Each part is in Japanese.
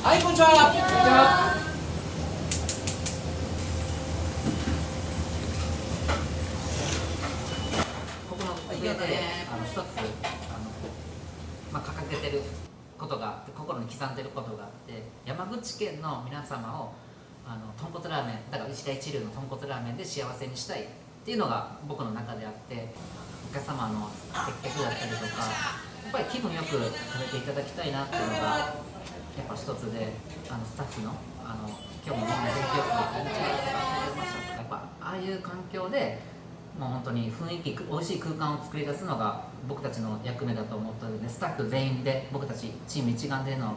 はい、こんにちは。こんにちは。僕の上で一つ掲げてることがあって、心に刻んでることがあって、山口県の皆様を豚骨ラーメンだから一大一流の豚骨ラーメンで幸せにしたいっていうのが僕の中であって、お客様の接客だったりとか、やっぱり気分よく食べていただきたいなっていうのがやっぱ一つで、スタッフの今日もみんな元気よくこんにちはとか思いましたとか、やっぱああいう環境でもう本当に雰囲気、美味しい空間を作り出すのが僕たちの役目だと思ってるので、スタッフ全員で僕たちチーム一丸での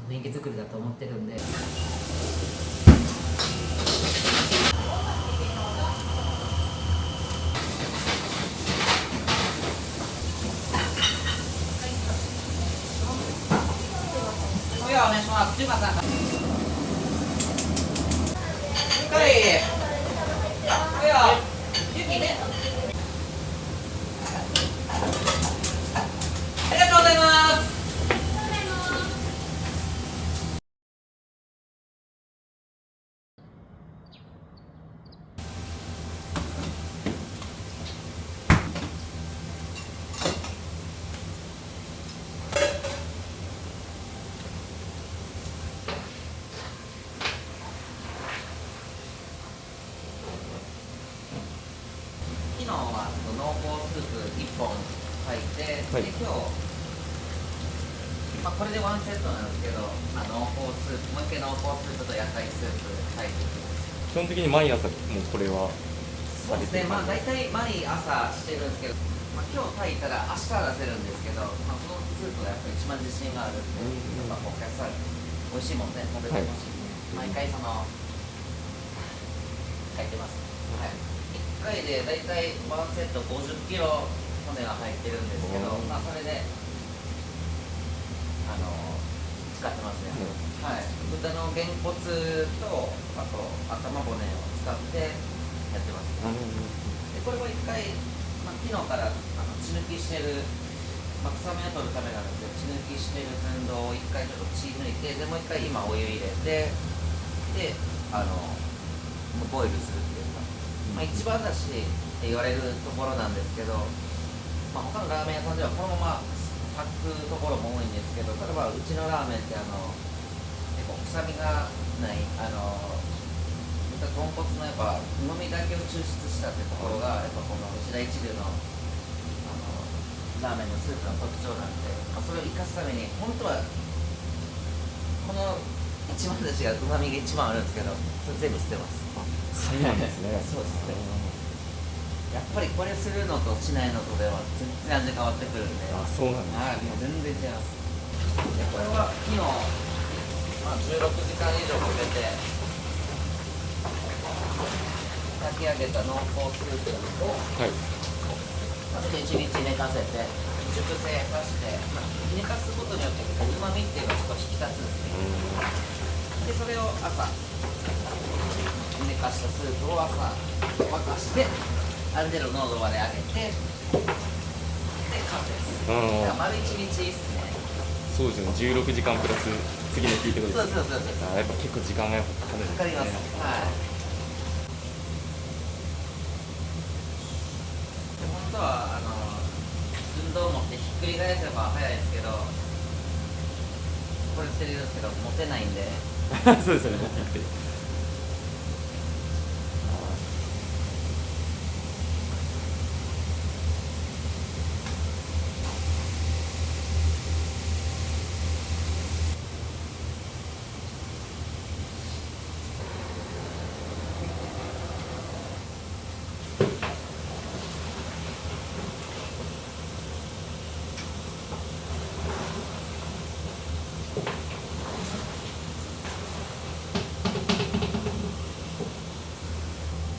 雰囲気作りだと思ってるんで。お願いします。すいません。はい。ゆきね。ありがとうございます。昨日は濃厚スープ1本入って、はい、で今日、これでワンセットなんですけど、濃厚スープ、もう一回濃厚スープと野菜スープ入ってきます。基本的に毎朝もうこれはそうですね、大体毎朝してるんですけど、今日炊いたら明日は出せるんですけど、そのスープがやっぱり一番自信があるんで、やっぱお客さん美味しいもんね食べてほしいんで、毎回炊いてます。はい、1回で大体ワンセット50キロ骨が入ってるんですけど、それで使ってますね。はい、豚のげんこつとあと頭骨を使ってやってます。でこれも1回、昨日から血抜きしてる、臭みを取るためなんですけど、血抜きしてる寸胴を1回ちょっと血抜いて、でもう1回今お湯入れて、でボイルするっていうか、一番だしって言われるところなんですけど、他のラーメン屋さんではこのまま炊くところも多いんですけど、例えばうちのラーメンって結構臭みがない豚豚骨のやっぱ旨味だけを抽出したってところがやっぱこの内田一流のラーメンのスープの特徴なんで、それを生かすために本当はこの一番だしが旨味が一番あるんですけど、それ全部捨てます。そうなんですね。そうですね。やっぱりこれするのとしないのとでは全然味変わってくるんで。そうなんです。はい、もう全然違います。でこれは昨日、16時間以上かけて炊き上げた濃厚スープを、はい、1日寝かせて熟成させて、寝かすことによってうまみっていうのがちょっと引き立つんですね。でそれを朝寝かしたスープを朝沸かしてある程度濃度まで上げて、で完成です。丸1日いいっすね。そうですね。16時間プラス次の日ってことですね。そうやっぱ結構時間がやっぱかかるんですね。かかります。はい。本当は運動を持ってひっくり返せば早いですけど、これ捨てるんですけど持てないんで。そうですよね。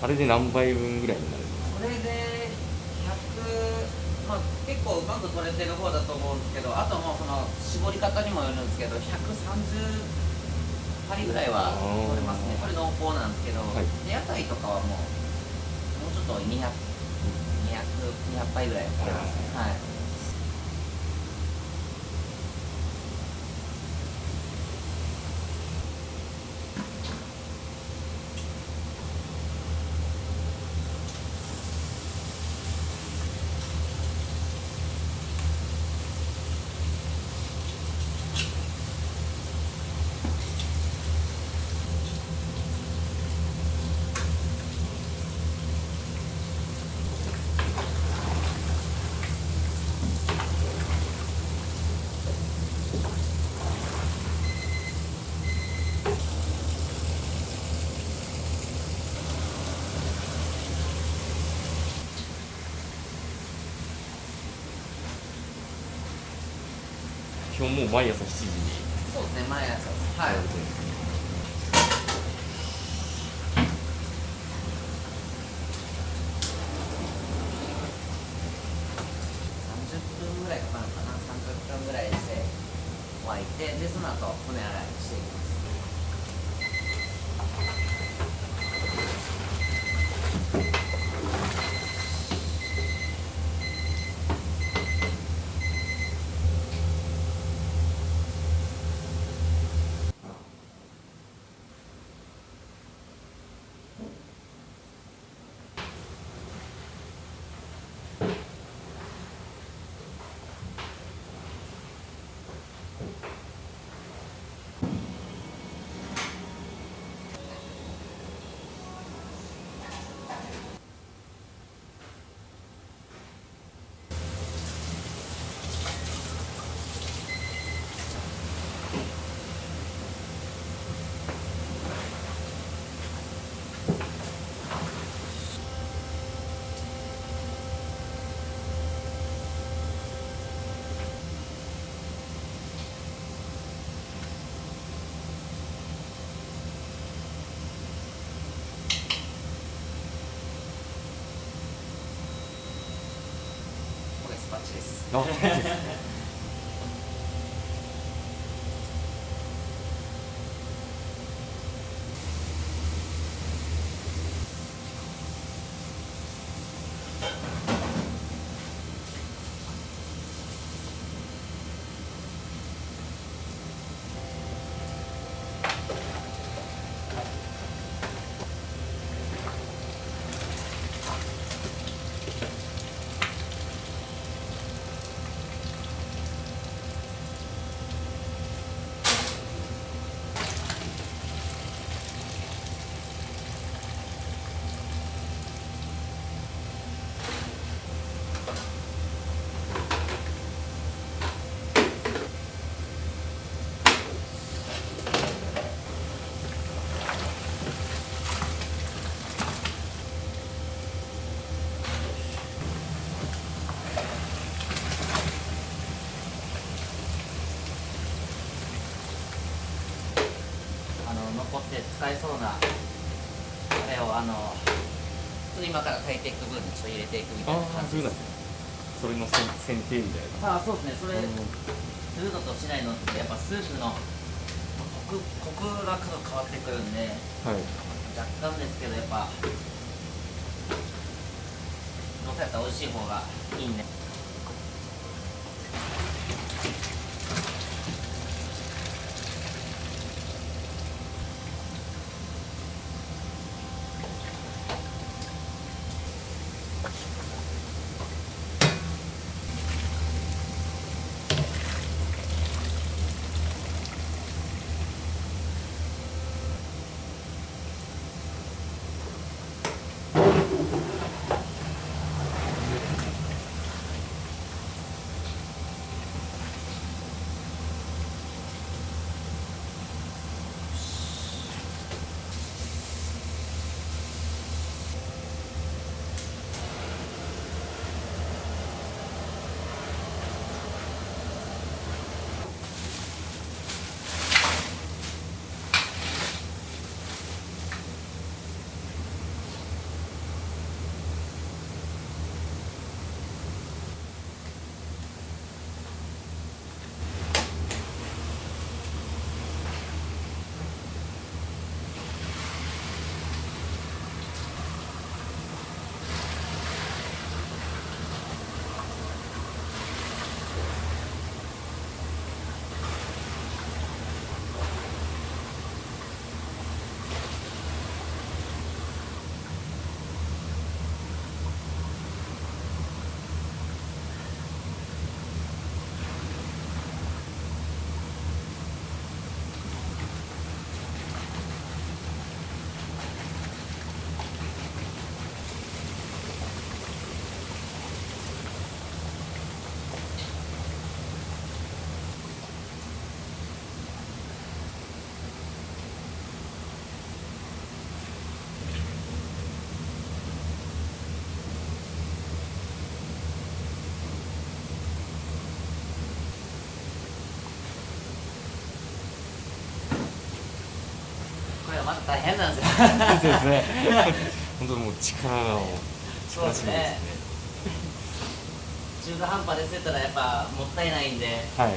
あれで何杯分ぐらいになるんですか？これで100、結構うまく取れてる方だと思うんですけど、あともうその絞り方にもよるんですけど、130杯ぐらいは取れますね。これ濃厚なんですけど、で屋台とかはもうちょっと200杯ぐらい取れますね。はい。基本もう毎朝7時にそうですね、毎朝はい。やられてるんですね。30分ぐらいかかるのかな、30分ぐらいして沸いて、でその後骨洗いしていきます。これスパッチです。あ残って使えそうなあれを今から炊いていく分にちょっと入れていくみたいな感じです。それの選定みたいな。ああ、そうですね。それするのとしないのってやっぱスープのコクが変わってくるんで、はい。若干ですけどやっぱどうせやったら美味しい方がいいんで。大変なんですよ。そうですね。本当もう力をそうですね。中途半端で捨てたらやっぱもったいないんで、はい。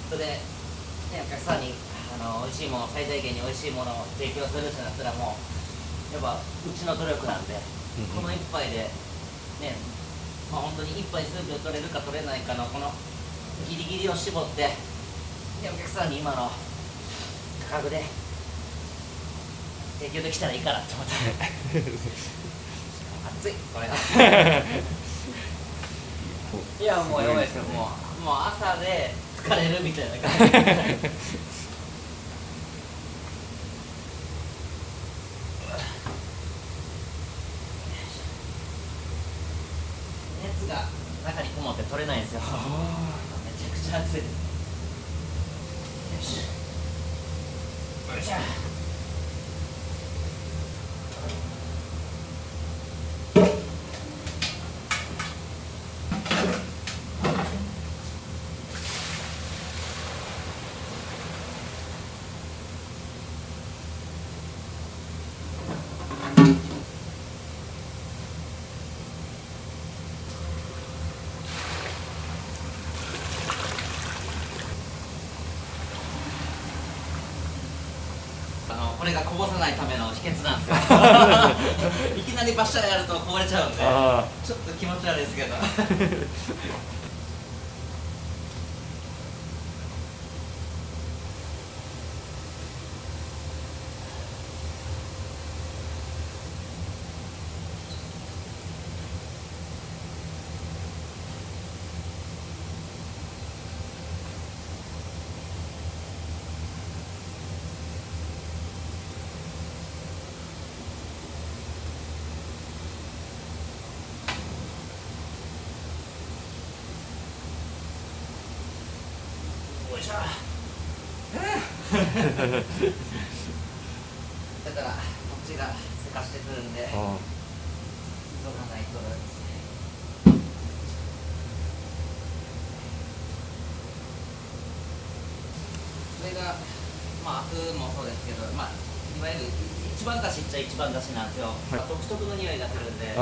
それで、ね、お客さんに美味しいもの、最大限に美味しいものを提供するってなったらもうやっぱうちの努力なんで、この一杯でね、まあ本当に一杯数秒取れるか取れないかのこのギリギリを絞って、でお客さんに今の価格で提供できたらいいかなって思って熱いこれがいやもうやばいですよ、もう朝で疲れるみたいな感じ熱が中にこもって取れないんですよ。めちゃくちゃ熱いです。よし、よいしょ。これがこぼさないための秘訣なんですよいきなりバッシャーやるとこぼれちゃうんで、ちょっと気持ち悪いですけどよいしょだからこっちがせかしてくるんで急がないとですね。それがまあアクもそうですけど、まあいわゆる一番だしっちゃ一番だしなんですよ、独特の匂いがするんで。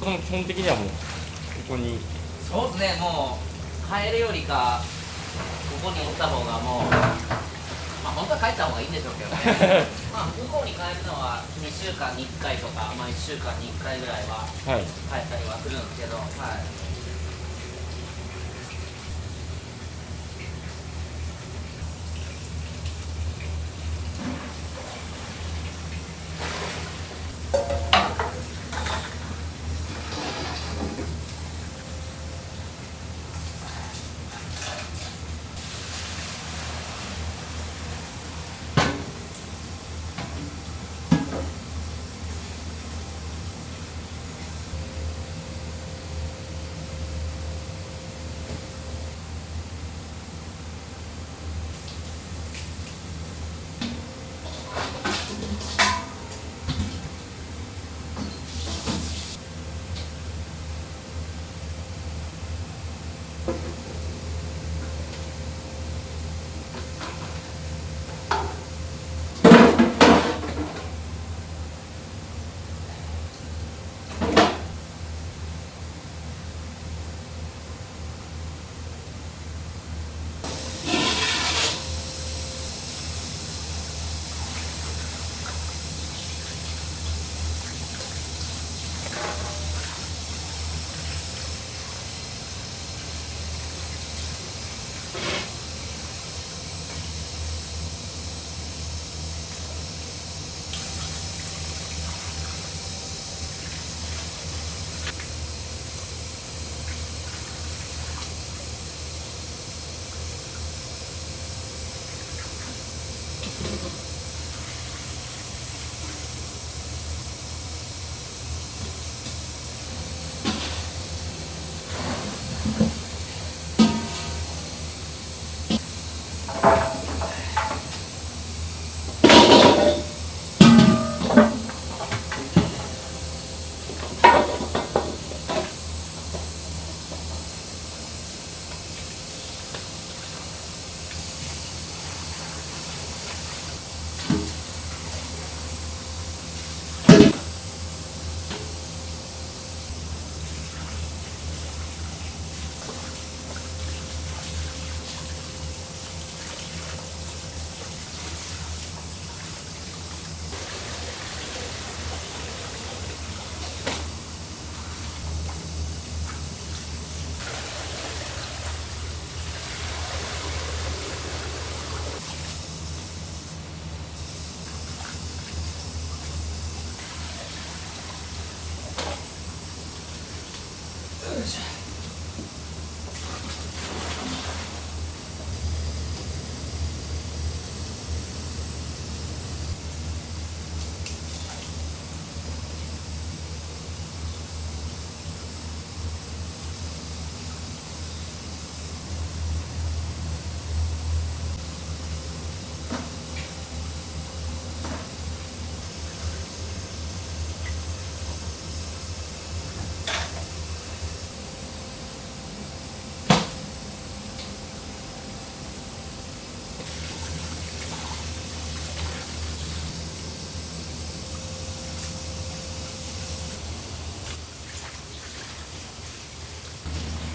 基本的にはもうここに。そうですね、もう帰るよりかここにおった方がもう、まあ本当は帰った方がいいんでしょうけどねまあ向こうに帰るのは2週間に1回とか、まあ1週間に1回ぐらいは帰ったりはするんですけど、はい。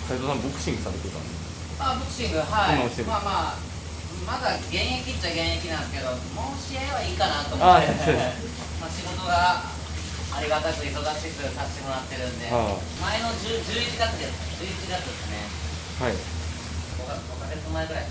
斉藤さんボクシングされてたんですボクシング、はい。今もしてるまだ現役っちゃ現役なんですけど、もう試合はいいかなと思って、そうです仕事がありがたく忙しくさせてもらってるんで、前の11月です。11月ですね。はい。5ヶ月前ぐらいか。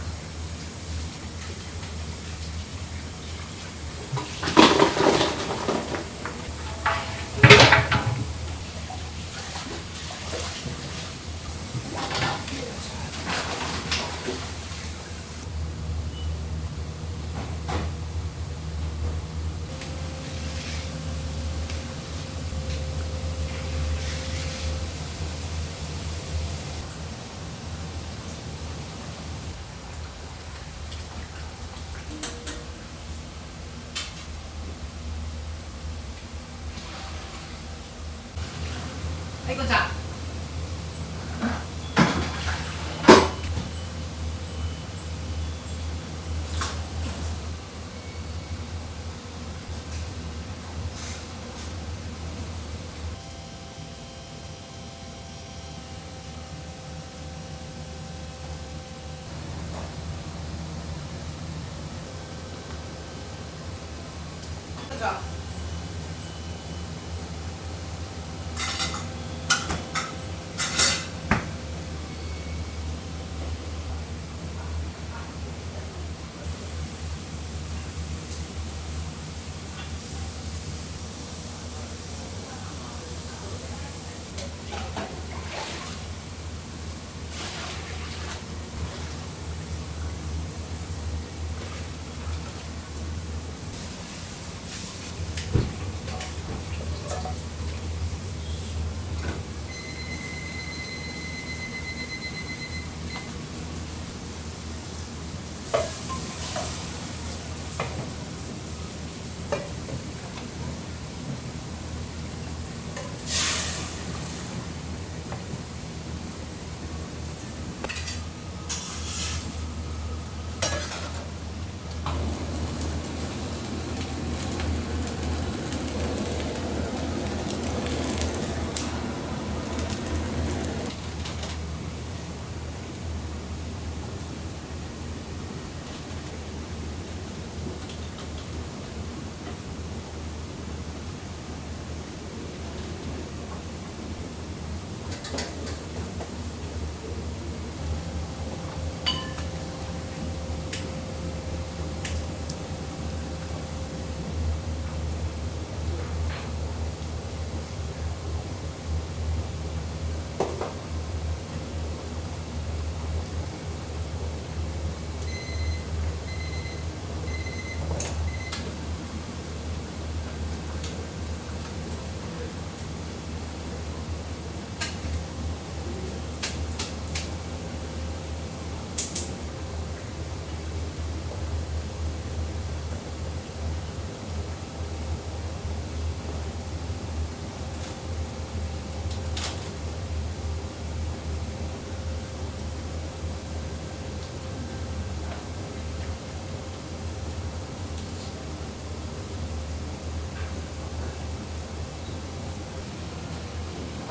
はい、こんちゃん。じゃあ。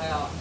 おはよう。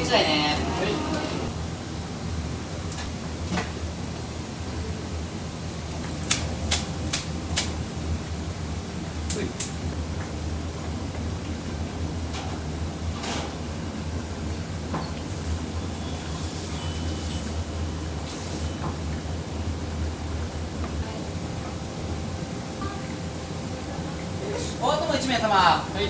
1台ね。大友1名様。はい。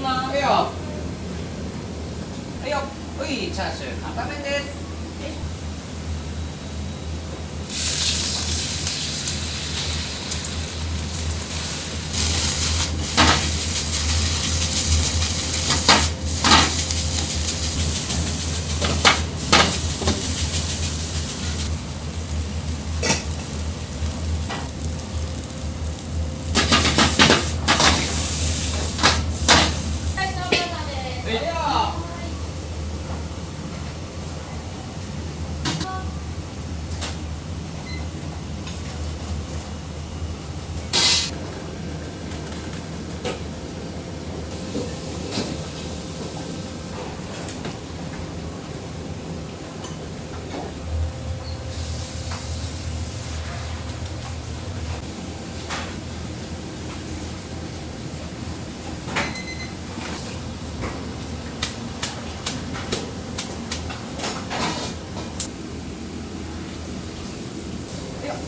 はいよ。はいよ。はい、チャーシュー片面です。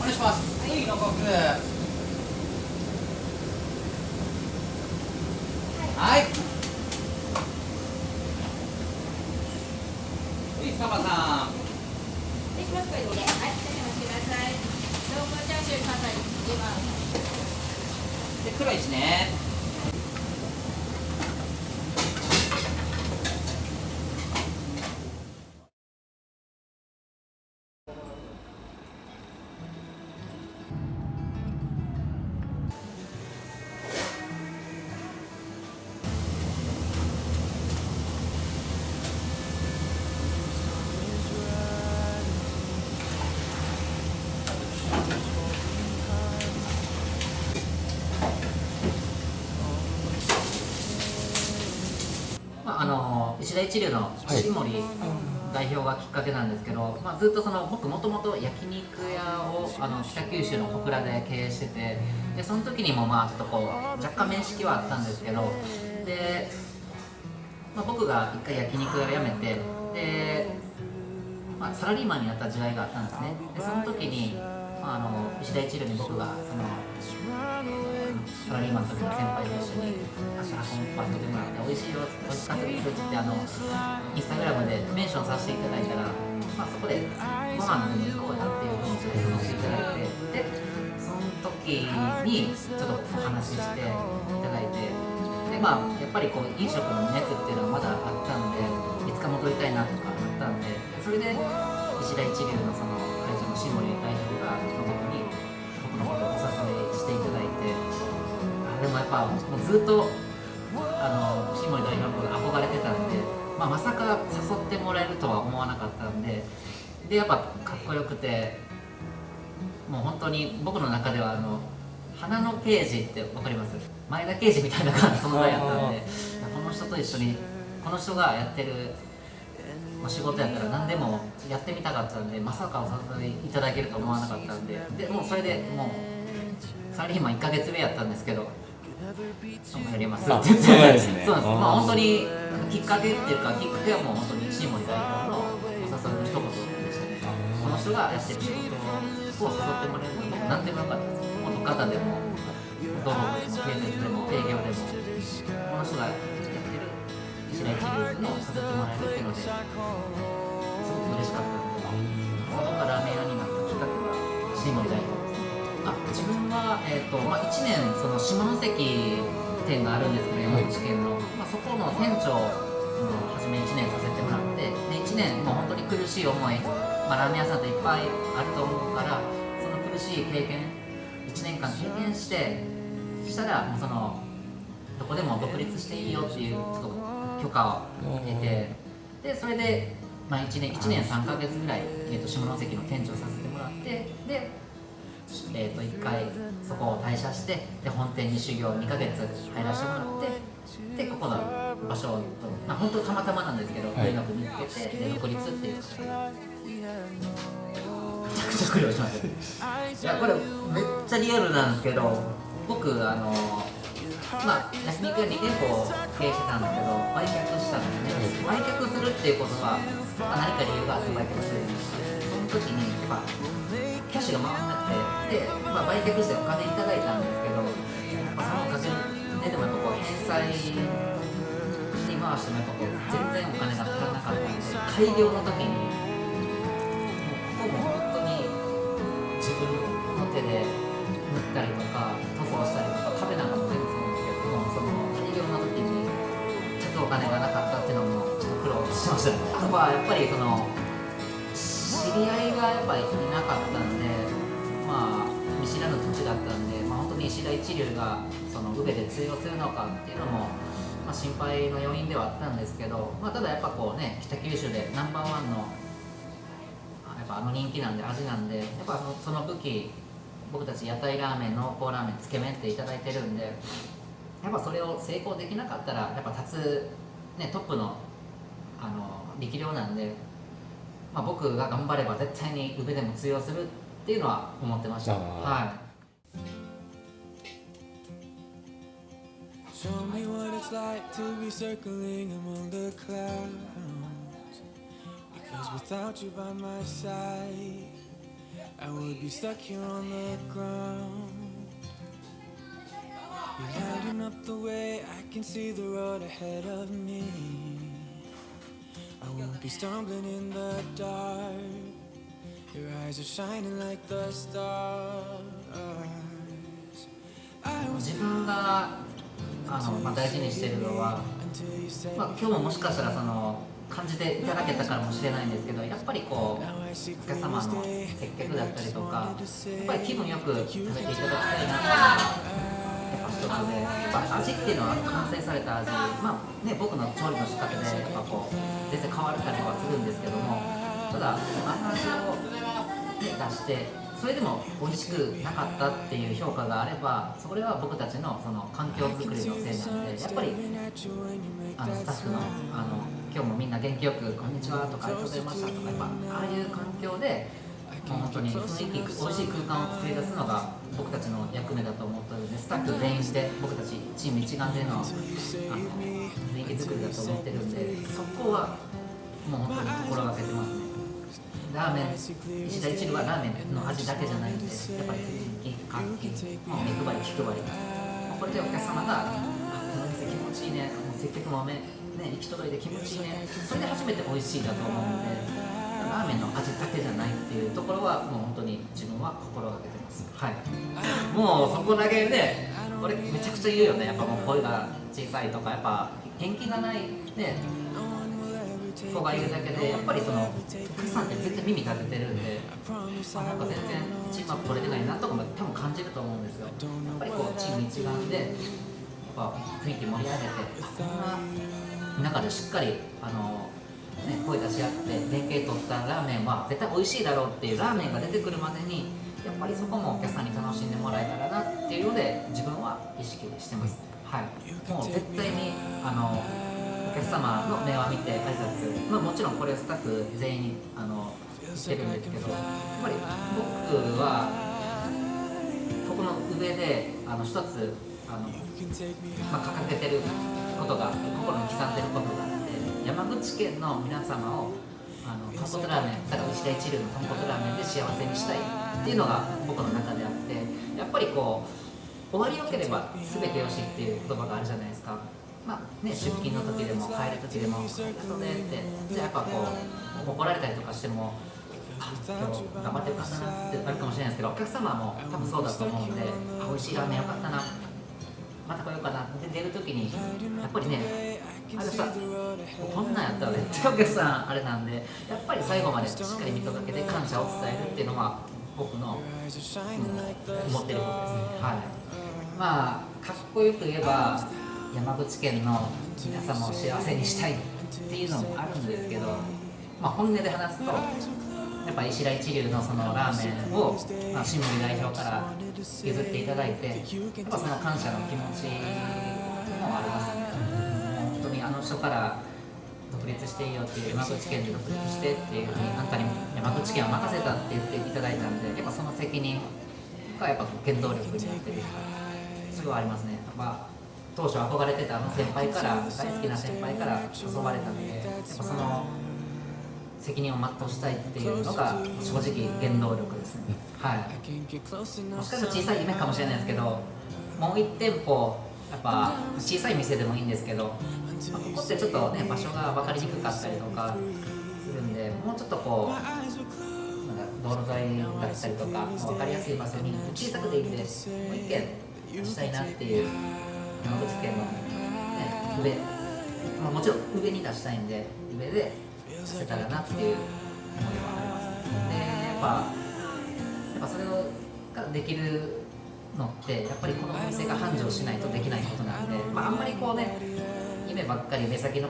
お願いします。はい、残酷。はい。サバさん。できますか、これ。はい、お待ちください。濃厚チャーシュー簡単に入れます。で、黒い1ね。石田一流の石森代表がきっかけなんですけど、ずっと僕もともと焼肉屋を北九州の小倉で経営してて、でその時にもちょっとこう若干面識はあったんですけど、で、僕が一回焼肉屋を辞めて、で、サラリーマンになった時代があったんですね。でその時に、石田一流に僕がサラリーマンの時の先輩と一緒に足運ばせてもらって、美味しかったですってインスタグラムでメンションさせていただいたら、そこでご飯でも行こうよっていうふうに誘っていただいて、でその時にちょっとお話ししていただいて、でやっぱりこう飲食の熱っていうのはまだあったんで、いつか戻りたいなとかあったんで、それで石田一流のその会社の下森代表が僕のことをお誘いしていただいて、でもやっぱもうずっと下森代表のこと憧れてたんで、まさか誘ってもらえるとは思わなかったんで、やっぱかっこよくて、もう本当に僕の中では花の刑事って分かります？前田刑事みたいな感じの存在やったんで、この人と一緒にこの人がやってる仕事やったら何でもやってみたかったんで、まさかお誘いいただけると思わなかったんで、もうそれでもうサラリーマン1ヶ月目やったんですけど、やりますって言って、そうなんですね。そうなんです。本当にきっかけっていうか、きっかけはもう本当に石森代表のお誘いの一言でしたね。この人がやってる仕事を誘ってもらえるのも何でもよかったです。元方でも土木でも建設でも営業でも、この人がやってる石田一流のを誘ってもらえるっていうのですごく嬉しかったので、僕がラーメン屋になったきっかけは石森代表です。自分は、1年その下関店があるんですけど、山口県の、そこの店長の始始め1年させてもらって、で1年もう本当に苦しい思い、ラーメン屋さんといっぱいあると思うから、その苦しい経験1年間経験してしたらもうどこでも独立していいよっていうちょっと許可を得て、でそれで、1年3ヶ月ぐらい、下関の店長させてもらって、で、1回そこを退社して、で本店に修行2ヶ月入らせてもらって、でここの場所を、本当たまたまなんですけど、大学見つけて、で独立っていう形でめちゃくちゃ苦労しました。いやこれめっちゃリアルなんですけど、僕焼肉屋2店舗経営してたんだけど、売却したんですね。売却するっていうことは、何か理由があって売却するんですけど、その時にやっぱキャッシュが回んなくて、で、売却してお金いただいたんですけど、そのおかげで、でもやっぱ返済に回してもやっぱ全然お金が足らなかったんで、開業の時にもうここも本当に自分の手で塗ったりとか塗装したりとか、壁なんかも全部そうなんですけども、その開業の時にちょっとお金がなかったっていうのもちょっと苦労しましたね。あとはやっぱり知り合いがやっぱりいなかったんで、見知らぬ土地だったんで、本当に石田一流が宇部で通用するのかっていうのも、心配の要因ではあったんですけど、ただやっぱ北九州でナンバーワンのやっぱ人気なんで、味なんで、やっぱその武器、僕たち屋台ラーメン、濃厚ラーメン、つけ麺っていただいてるんで、やっぱそれを成功できなかったらやっぱ立つ、トップの力量なんで、僕が頑張れば絶対に宇部でも通用するっていうのは思ってました。はい。Show me what it's like to be circling among the clouds. Because without you by my side, I would be stuck here on the ground. You're lighting up the way, I can see the road ahead of me. I won't be stumbling in the dark. Your eyes are shining like the stars. 自分が大事にしているのは、今日ももしかしたら感じていただけたからもしれないんですけど、やっぱりお客様の接客だったりとか、やっぱり気分よく食べていただきたいなっていうのがやっぱ一つで、やっぱ味っていうのは完成された味、僕の調理の仕方でやっぱ全然変わったりはするんですけども、ただ味を、出してそれでも美味しくなかったっていう評価があれば、それは僕たちの環境づくりのせいなんで、やっぱりスタッフの今日もみんな元気よく「こんにちは」とか「ありがとうございました」とか、やっぱああいう環境でもう本当に雰囲気、美味しい空間を作り出すのが僕たちの役目だと思ってるので、スタッフ全員して僕たちチーム一丸での雰囲気作りだと思ってるんで、そこはもう本当に心がけてますね。ラーメン、石田一流はラーメンの味だけじゃないんで、やっぱり雰囲気、活気、もう目配り、気配り、これでお客様がこの店気持ちいいね、接客も行き届いて気持ちいいね、それで初めて美味しいだと思うんで、ラーメンの味だけじゃないっていうところはもう本当に自分は心がけてます。はい。もうそこだけで、これめちゃくちゃ言うよね。やっぱもう声が小さいとか、やっぱ元気がないね。子がいるだけで、やっぱりお客さんって絶対耳立ててるんで、なんか全然チームワーク取れてないなとかも多分感じると思うんですよ。やっぱりチーム一丸でやっぱ雰囲気盛り上げて、こんな中でしっかり声出し合って連携取ったラーメンは絶対美味しいだろうっていうラーメンが出てくるまでに、やっぱりそこもお客さんに楽しんでもらえたらなっていうので自分は意識してます。はい。もう絶対にお客様の目を見て挨拶、もちろんこれスタッフ全員にしてるんですけど、やっぱり僕はここの上で一つ掲げてることが、心に刻んでることがあって、山口県の皆様を豚骨ラーメン、だから石田一流の豚骨ラーメンで幸せにしたいっていうのが僕の中であって、やっぱり終わりよければ全てよしっていう言葉があるじゃないですか。出勤の時でも帰る時でもありがとうねって、じゃあやっぱ怒られたりとかしても、今日頑張ってよかったなってあるかもしれないですけど、お客様も多分そうだと思うんで、美味しいラーメンよかったな、また来ようかなって出る時に、やっぱりね、あれさこんなんやったらめっちゃお客さんあれなんで、やっぱり最後までしっかり見届けて感謝を伝えるっていうのは僕の、思ってることですね。はい、まあかっこよく言えば山口県の皆様を幸せにしたいっていうのもあるんですけど、まあ、本音で話すとやっぱ石田一流のそのラーメンを、まあ、新森代表から譲っていただいて、やっぱその感謝の気持ちもありますね。本当にあの人から独立していいよっていう、山口県で独立してっていうふうにあんたに山口県を任せたって言っていただいたんで、やっぱその責任がやっぱ原動力になってる、それはありますね。やっぱ当初憧れてたあの先輩から、大好きな先輩から誘われたので、やっぱその責任を全うしたいっていうのが正直原動力ですね。はい。もしかしたら小さい夢かもしれないですけど、もう1店舗やっぱ小さい店でもいいんですけど、ここってちょっとね場所が分かりにくかったりとかするんで、もうちょっとこうなんか道路沿いだったりとか分かりやすい場所に小さくでいいんで、もう1軒したいなっていう、山口県の、ね、上、まあ、もちろん上に出したいんで上で出せたらなっていう思いはあります。でやっぱそれができるのってやっぱりこのお店が繁盛しないとできないことなんで、まあ、あんまりこうね夢ばっかり目先の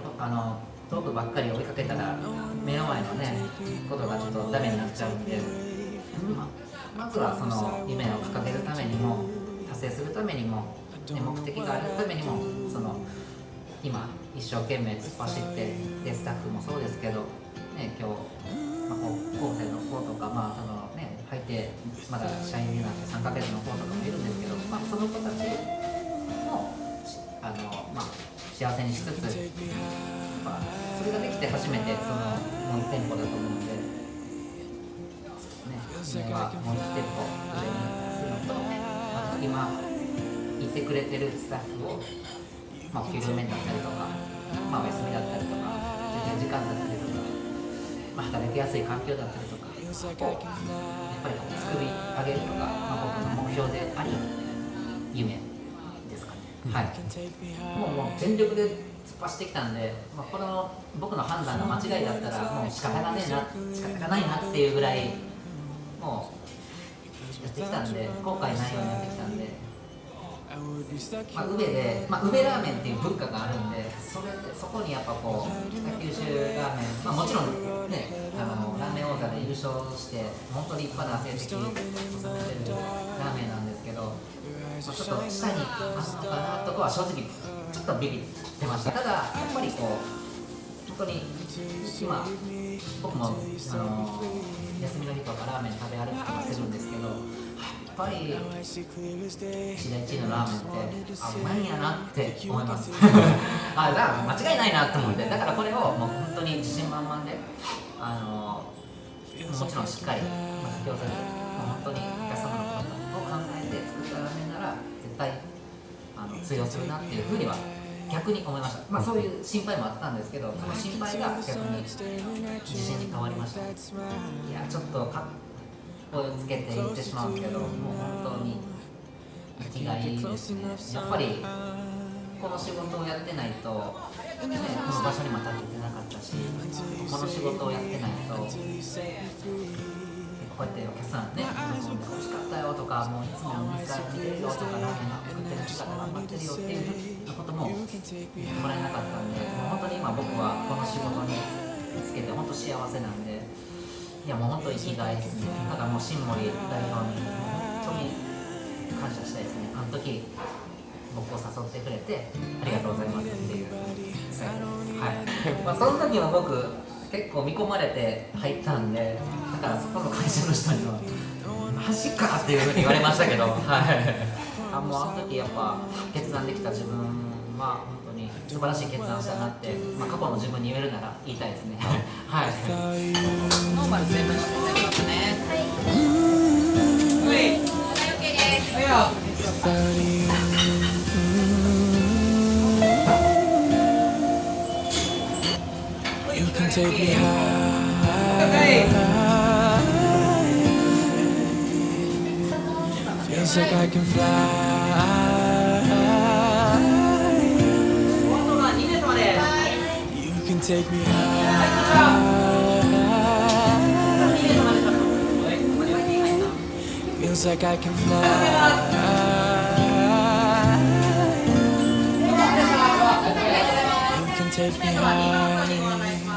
遠くばっかり追いかけたら目の前のねことがちょっとダメになっちゃうんで、まずはその夢を掲げるためにも達成するためにも目的があるためにも、その今一生懸命突っ走ってでスタッフもそうですけど、ね、今日、まあ、高校生の子とか、まあそのね、入ってまだ社員になって3ヶ月の子とかもいるんですけど、まあ、その子たちもまあ、幸せにしつつ、まあ、それができて初めてその店舗だと思うので、夢はもう1店舗上にするのと、あと今いてくれてるスタッフを、まあ、給料面だったりとか、まあ、お休みだったりとか、時間だったりとか、まあ、働きやすい環境だったりとかをやっぱり作り上げるのが、まあ、僕の目標であり夢ですかね。はい、もう全力で突っ走ってきたんで、まあ、この僕の判断が間違いだったらもう仕方がないなっていうぐらいもうやってきたんで、後悔ないようにやってきたんで、まあ、宇部で、まあ、宇部ラーメンっていう文化があるんで、そこにやっぱこう北九州ラーメン、まあ、もちろんねラーメン王座で優勝して本当に立派な成績を収めてるラーメンなんですけど、まあ、ちょっと下にあるのかなとかは正直ちょっとビビってました。ただやっぱりこう本当に今僕も休みの日とかラーメン食べ歩くとかするんですけど、やっぱり石田一のラーメンってうまいんやなって思いますだから間違いないなと思って、だからこれをもう本当に自信満々でもちろんしっかり先ほど本当にお客様のことを考えて作ったラーメンなら絶対通用するなっていうふうには逆に思いました。まあそういう心配もあったんですけど、その心配が逆に自信に変わりました。いやちょっとかっこつけて言ってしまうんですけど、もう本当に生きがいいですね。やっぱりこの仕事をやってないと、ね、この場所にも立ってなかったし、この仕事をやってないとこうやってお客さんね、喜んで欲しかったよとか、もういつもお店見てるよとか、ラーメン作ってる姿頑張ってるよっていうことも言ってもらえなかったんで、もう本当に今僕はこの仕事につけて本当幸せなんで、いやもう本当に生きがいですね。だからもう新森代表に本当に感謝したいですね。あの時僕を誘ってくれてありがとうございますっていう伝えです。はいまあ、その時は僕結構見込まれて入ったんで、だからそこの会社の人にはマジかっていうふうに言われましたけど、はい、もうあの時やっぱ決断できた自分は本当に素晴らしい決断したなって、まあ、過去の自分に言えるなら言いたいですね。はい、ノーマル全部乗せてますね。はい。OK です。はいよ。You can take me high. Feels like I can fly. 本当は2名様です。take me high. Feels like I can fly. You can take me high.